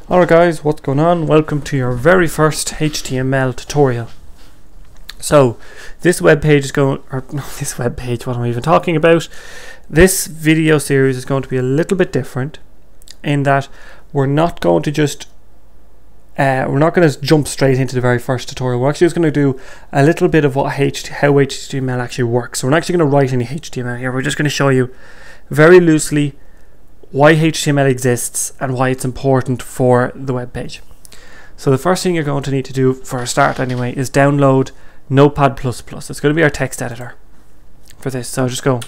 Alright guys, what's going on? Welcome to your very first HTML tutorial. So this web page is going, or no, this web page, what am I even talking about? This video series is going to be a little bit different in that we're not going to just jump straight into the very first tutorial. We're actually just going to do a little bit of how HTML actually works. So we're not actually going to write any HTML here. We're just going to show you very loosely why HTML exists and why it's important for the web page. So the first thing you're going to need to do for a start anyway is download Notepad++. It's going to be our text editor for this. So just go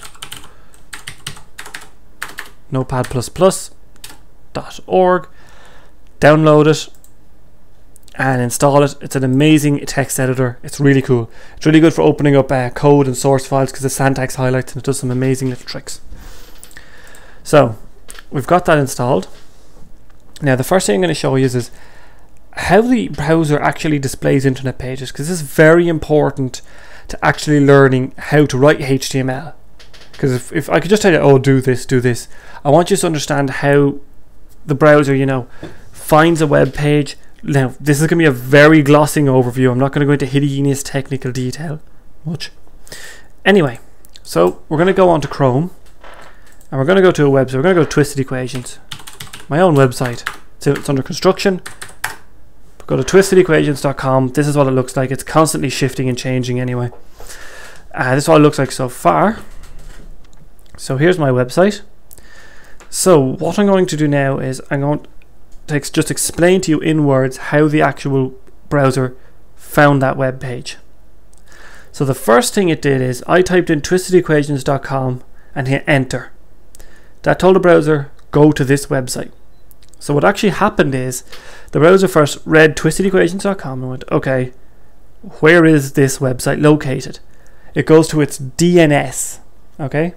notepad++.org, download it and install it. It's an amazing text editor. It's really cool. It's really good for opening up code and source files because the syntax highlights and it does some amazing little tricks. So we've got that installed. Now the first thing I'm going to show you is how the browser actually displays internet pages, because this is very important to actually learning how to write HTML. Because if I could just tell you, oh, do this, I want you to understand how the browser, finds a web page. Now this is going to be a very glossing overview. I'm not going to go into hideous technical detail much. Anyway, so we're going to go on to Chrome. And we're going to go to a website. We're going to go to Twisted Equations, my own website. So it's under construction. Go to twistedequations.com. This is what it looks like. It's constantly shifting and changing anyway. This is what it looks like so far. So here's my website. So what I'm going to do now is I'm going to just explain to you in words how the actual browser found that web page. So the first thing it did is I typed in twistedequations.com and hit enter. That told the browser, go to this website. So what actually happened is the browser first read twistedequations.com and went, okay, where is this website located? It goes to its DNS, okay,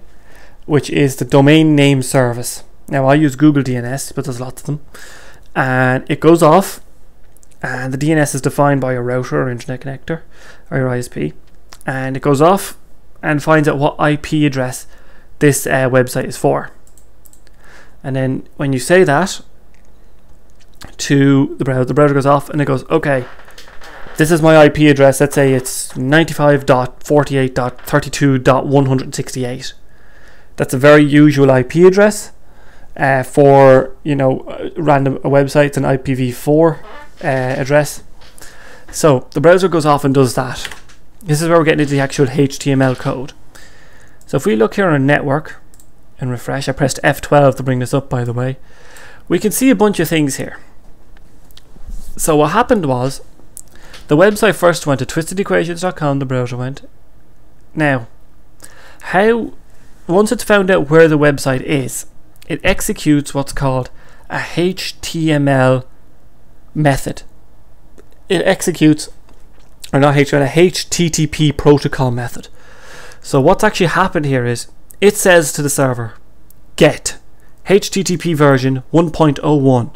which is the domain name service. Now I use Google DNS, but there's lots of them. And it goes off, and the DNS is defined by your router or internet connector or your ISP. And it goes off and finds out what IP address this website is for. And then when you say that to the browser goes off and it goes, okay, this is my IP address. Let's say it's 95.48.32.168. That's a very usual IP address for random websites, an IPv4 address. So the browser goes off and does that. This is where we're getting into the actual HTML code. So if we look here on a network and refresh, I pressed F12 to bring this up, by the way, we can see a bunch of things here. So what happened was the website first went to twistedequations.com, the browser went. Now, once it's found out where the website is, it executes what's called a HTML method. It executes, or not HTML, a HTTP protocol method. So what's actually happened here is it says to the server, get HTTP version 1.01,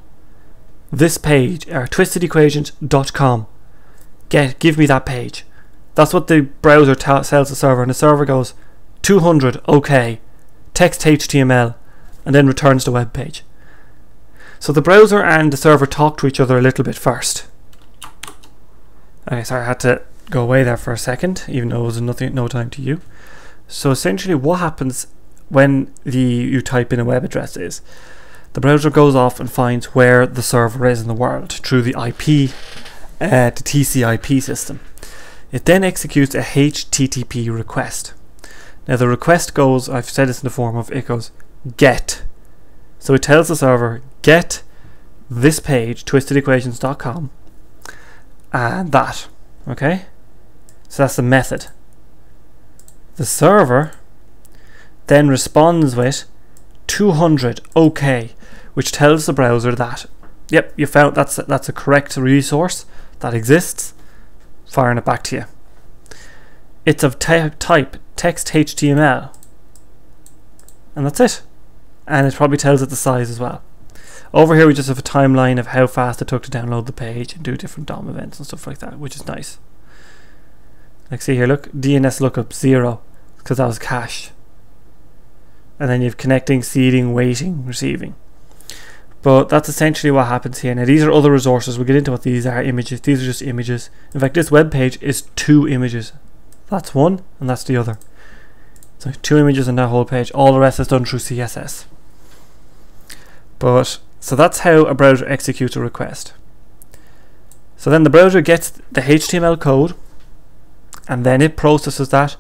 this page, or twistedequations.com. Give me that page. That's what the browser tells the server, and the server goes 200, okay, text HTML, and then returns the web page. So the browser and the server talk to each other a little bit first. Okay, sorry, I had to go away there for a second, even though it was no time to you. So essentially what happens when you type in a web address is the browser goes off and finds where the server is in the world through the IP, the TCP system. It then executes a HTTP request. Now the request goes, I've said this in the form of, it goes get. So it tells the server, get this page, twistedequations.com, and that, okay? So that's the method. The server then responds with 200 OK, which tells the browser that, yep, you found that's a correct resource that exists, firing it back to you. It's of type text HTML, and that's it. And it probably tells it the size as well. Over here we just have a timeline of how fast it took to download the page and do different DOM events and stuff like that, which is nice. Like see here, look, DNS lookup 0 because that was cached. And then you have connecting, seeding, waiting, receiving. But that's essentially what happens here. Now these are other resources. We'll get into what these are. Images. These are just images. In fact, this web page is 2 images. That's one and that's the other. So 2 images on that whole page. All the rest is done through CSS. But so that's how a browser executes a request. So then the browser gets the HTML code, and then it processes that,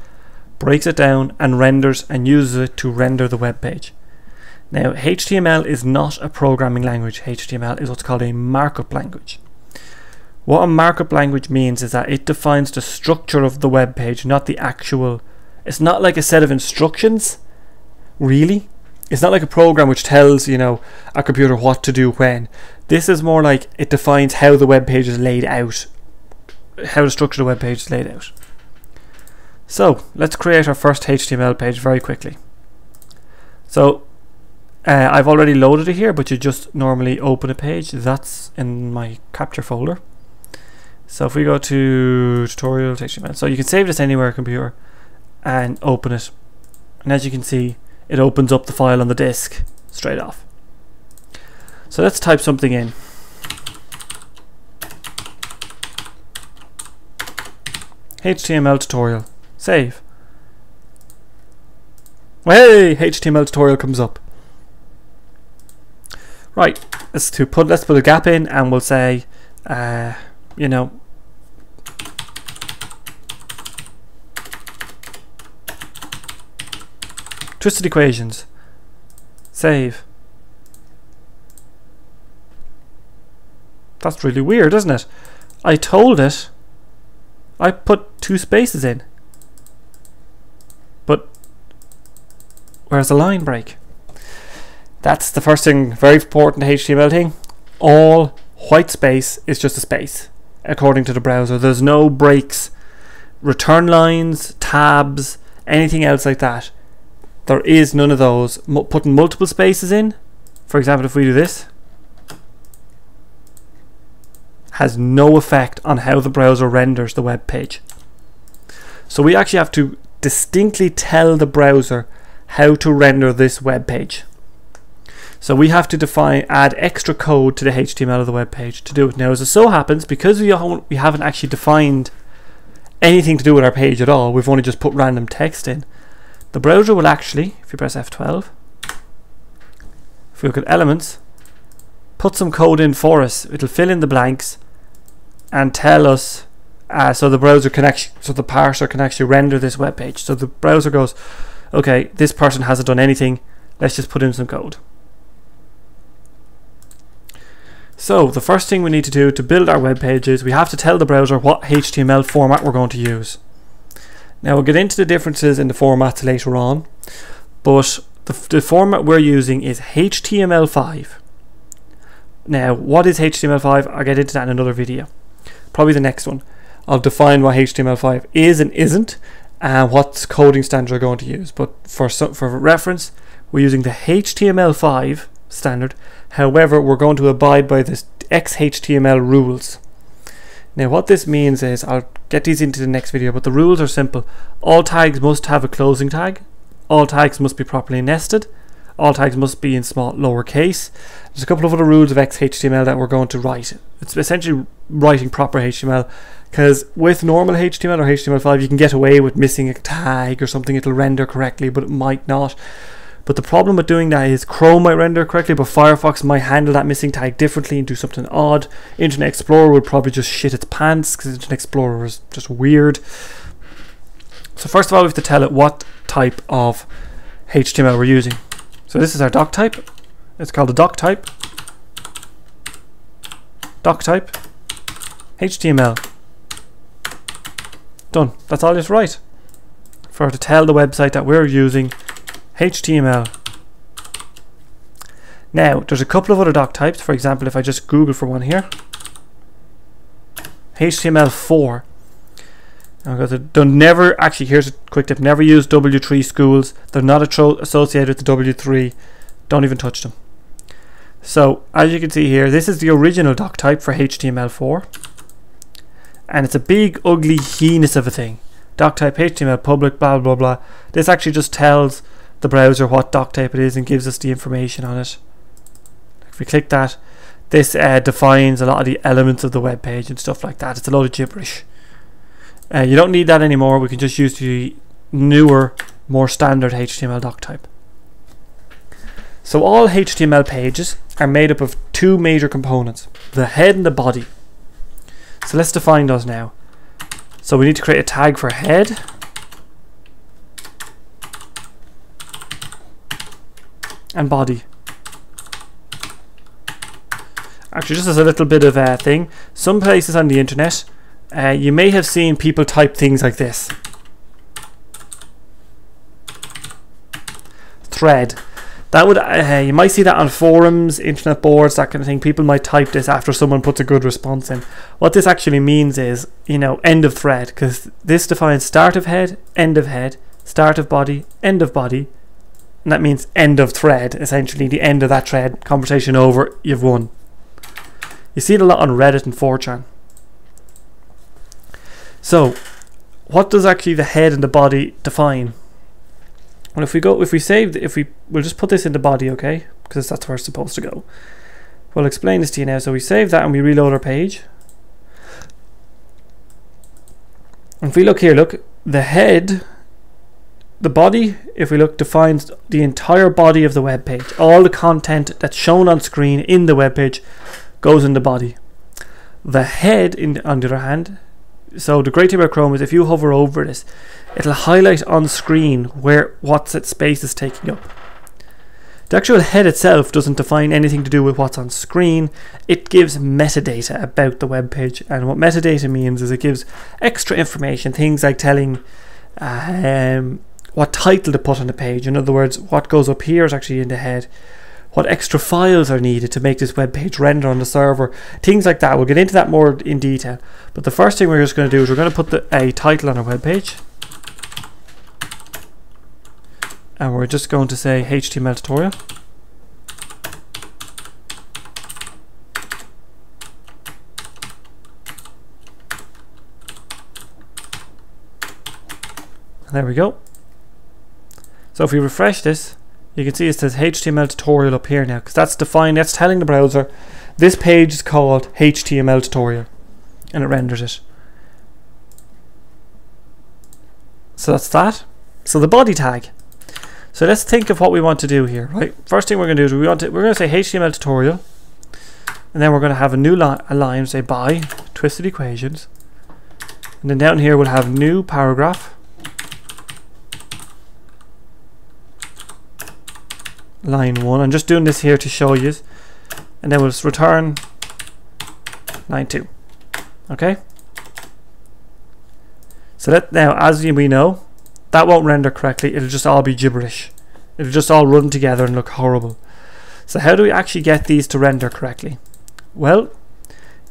breaks it down, and renders and uses it to render the web page. Now, HTML is not a programming language. HTML is what's called a markup language. What a markup language means is that it defines the structure of the web page, not the actual. It's not like a set of instructions, really. It's not like a program which tells, you know, a computer what to do when. This is more like it defines how the web page is laid out, how the structure of the web page is laid out. So let's create our first HTML page very quickly. So I've already loaded it here, but you just normally open a page. That's in my capture folder. So if we go to tutorial HTML, so you can save this anywhere, computer, and open it. And as you can see, it opens up the file on the disk straight off. So let's type something in. HTML tutorial. Save. Hey, HTML tutorial comes up. Right, let's put a gap in, and we'll say, you know, twisted equations. Save. That's really weird, isn't it? I told it. I put 2 spaces in. But where's the line break? That's the first thing, very important HTML thing. All white space is just a space, according to the browser. There's no breaks, return lines, tabs, anything else like that. There is none of those. Putting multiple spaces in, for example, if we do this, has no effect on how the browser renders the web page. So we actually have to distinctly tell the browser how to render this web page. So we have to add extra code to the HTML of the web page to do it. Now, as it so happens, because we haven't actually defined anything to do with our page at all, we've only just put random text in, the browser will actually, if you press F12, if we look at elements, put some code in for us. It'll fill in the blanks and tell us, so the browser can actually, so the parser can actually render this web page. So the browser goes, okay, this person hasn't done anything, let's just put in some code. So the first thing we need to do to build our web page is we have to tell the browser what HTML format we're going to use. Now we'll get into the differences in the formats later on, but the format we're using is HTML5. Now, what is HTML5? I'll get into that in another video, probably the next one. I'll define what HTML5 is and isn't, and what coding standard we're going to use. But for reference, we're using the HTML5 standard. However, we're going to abide by this XHTML rules. Now what this means is, I'll get these into the next video, but the rules are simple. All tags must have a closing tag. All tags must be properly nested. All tags must be in small lowercase. There's a couple of other rules of XHTML that we're going to write. It's essentially writing proper HTML, because with normal HTML or HTML5 you can get away with missing a tag or something. It'll render correctly, but it might not. But the problem with doing that is Chrome might render correctly, but Firefox might handle that missing tag differently and do something odd. Internet Explorer would probably just shit its pants, because Internet Explorer is just weird. So first of all, we have to tell it what type of HTML we're using. So this is our doc type. It's called a doc type. Doc type HTML. Done. That's all you have to write for to tell the website that we're using HTML. Now there's a couple of other doc types. For example, if I just Google for one here, HTML4. Never, actually, here's a quick tip: never use W3 schools. They're not associated with the W3. Don't even touch them. So as you can see here, this is the original doc type for HTML4, and it's a big ugly heinous of a thing. Doc type HTML public blah blah blah. This actually just tells the browser what doc type it is and gives us the information on it. If we click that, this defines a lot of the elements of the web page and stuff like that. It's a load of gibberish. You don't need that anymore. We can just use the newer, more standard HTML doc type. So all HTML pages are made up of two major components, the head and the body. So let's define those now. So we need to create a tag for head, and body. Actually, just as a little bit of a thing, some places on the internet, you may have seen people type things like this. Thread. That would you might see that on forums, internet boards, that kind of thing. People might type this after someone puts a good response in. What this actually means is, you know, end of thread, because this defines start of head, start of body, end of body, and that means end of thread. Essentially, the end of that thread. Conversation over. You've won. You see it a lot on Reddit and 4chan. So, what does actually the head and the body define? Well, we'll just put this in the body, okay? Because that's where it's supposed to go. We'll explain this to you now. So we save that and we reload our page. And if we look here, look, the head, the body, if we look, defines the entire body of the web page. All the content that's shown on screen in the web page goes in the body. The head, on the other hand, so the great thing about Chrome is if you hover over this, it'll highlight on screen what space is taking up. The actual head itself doesn't define anything to do with what's on screen. It gives metadata about the web page, and what metadata means is it gives extra information, things like telling what title to put on the page. In other words, what goes up here is actually in the head. What extra files are needed to make this web page render on the server, things like that. We'll get into that more in detail. But the first thing we're just going to do is we're going to put a title on our web page. And we're just going to say HTML tutorial. And there we go. So if we refresh this, you can see it says HTML tutorial up here now, because that's defined, that's telling the browser this page is called HTML tutorial, and it renders it. So that's that. So the body tag. So let's think of what we want to do here, right? First thing we're going to do is we're going to say HTML tutorial, and then we're going to have a new line, say by twisted equations, and then down here we'll have new paragraph, line 1. I'm just doing this here to show you, and then we'll just return line 2. Okay, so that now, as we know, that won't render correctly. It'll just all be gibberish. It'll just all run together and look horrible. So how do we actually get these to render correctly? Well,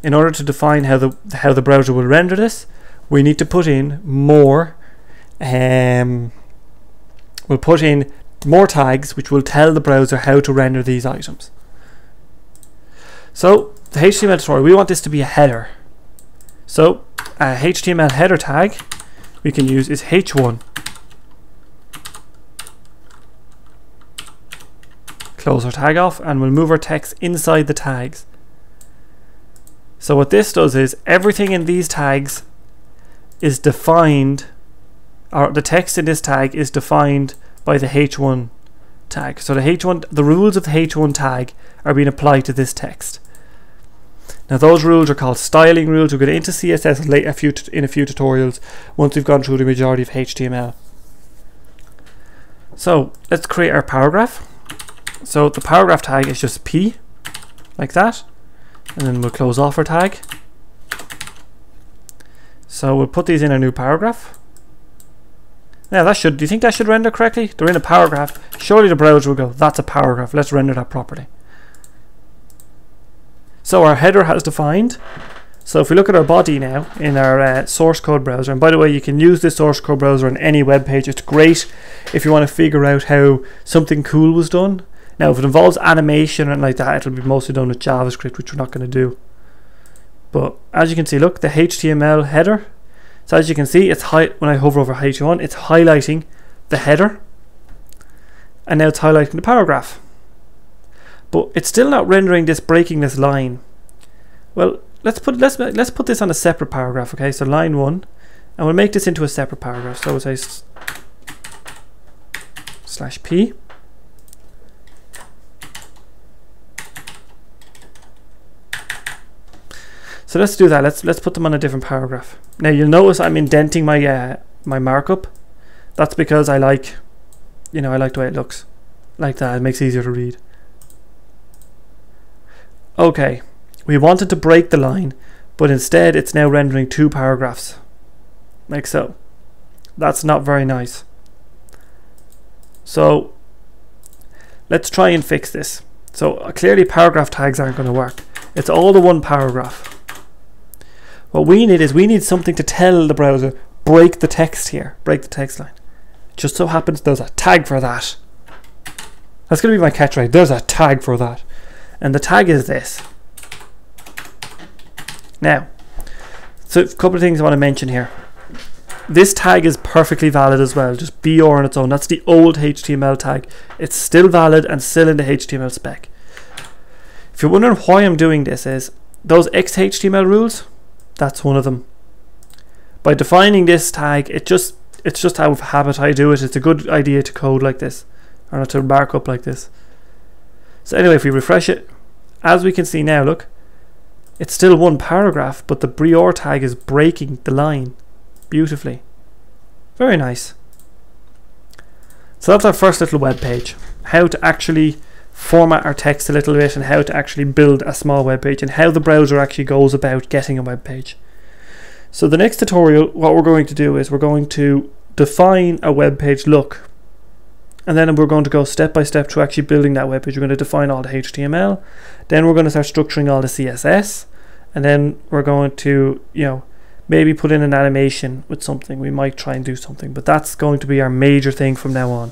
in order to define how the browser will render this, we need to put in more we'll put in more tags which will tell the browser how to render these items. So the HTML tutorial, we want this to be a header. So a HTML header tag we can use is h1. Close our tag off, and we'll move our text inside the tags. So what this does is everything in these tags is defined, or the text in this tag is defined by the h1 tag. So the rules of the h1 tag are being applied to this text. Now those rules are called styling rules. We'll get into CSS in a few tutorials once we've gone through the majority of HTML. So let's create our paragraph. So the paragraph tag is just p, like that, and then we'll close off our tag. So we'll put these in a new paragraph. Now do you think that should render correctly? They're in a paragraph. Surely the browser will go, that's a paragraph, let's render that properly. So our header has defined. So if we look at our body now in our source code browser, and by the way, you can use this source code browser on any web page. It's great if you want to figure out how something cool was done. Now if it involves animation and like that, it'll be mostly done with JavaScript, which we're not going to do. But as you can see, look, the HTML header. So as you can see, when I hover over H1, it's highlighting the header, and now it's highlighting the paragraph. but it's still not rendering this, breaking this line. Well, let's put this on a separate paragraph. Okay, so line 1, and we'll make this into a separate paragraph. So we'll say /p. So let's do that. Let's put them on a different paragraph. Now you'll notice I'm indenting my my markup. That's because I like, you know, I like the way it looks like that. It makes it easier to read. Okay, we wanted to break the line, but instead it's now rendering 2 paragraphs like so. That's not very nice. So let's try and fix this. So clearly paragraph tags aren't going to work. It's all the one paragraph. What we need is something to tell the browser, break the text here, break the text line. Just so happens there's a tag for that. That's going to be my catchphrase. There's a tag for that. And the tag is this. Now, so a couple of things I want to mention here. This tag is perfectly valid as well, just BR on its own. That's the old HTML tag. It's still valid and still in the HTML spec. If you're wondering why I'm doing this, is those XHTML rules, that's one of them. By defining this tag, it's just out of habit I do it. It's a good idea to code like this, or not to mark up like this. So anyway, if we refresh it, as we can see now, look, it's still one paragraph, but the BR tag is breaking the line beautifully. Very nice. So that's our first little web page. How to actually format our text a little bit, and how to actually build a small web page, and how the browser actually goes about getting a web page. So the next tutorial, what we're going to do is we're going to define a web page look, and then we're going to go step by step to actually building that web page. We're going to define all the HTML, then we're going to start structuring all the CSS, and then we're going to, you know, maybe put in an animation with something. We might try and do something, but that's going to be our major thing from now on.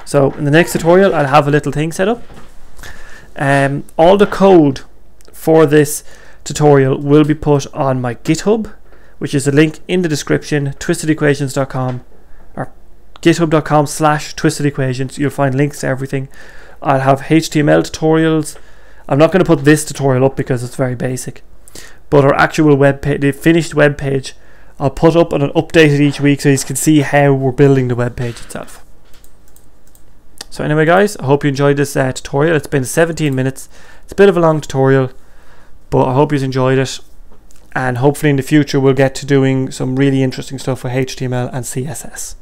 So in the next tutorial, I'll have a little thing set up. All the code for this tutorial will be put on my GitHub, which is a link in the description, twistedequations.com, or github.com/twistedequations. You'll find links to everything. I'll have HTML tutorials. I'm not going to put this tutorial up because it's very basic, but our actual web page, the finished web page, I'll put up and update it each week so you can see how we're building the web page itself. So anyway guys, I hope you enjoyed this tutorial. It's been 17 minutes. It's a bit of a long tutorial, but I hope you enjoyed it, and hopefully in the future we'll get to doing some really interesting stuff with HTML and CSS.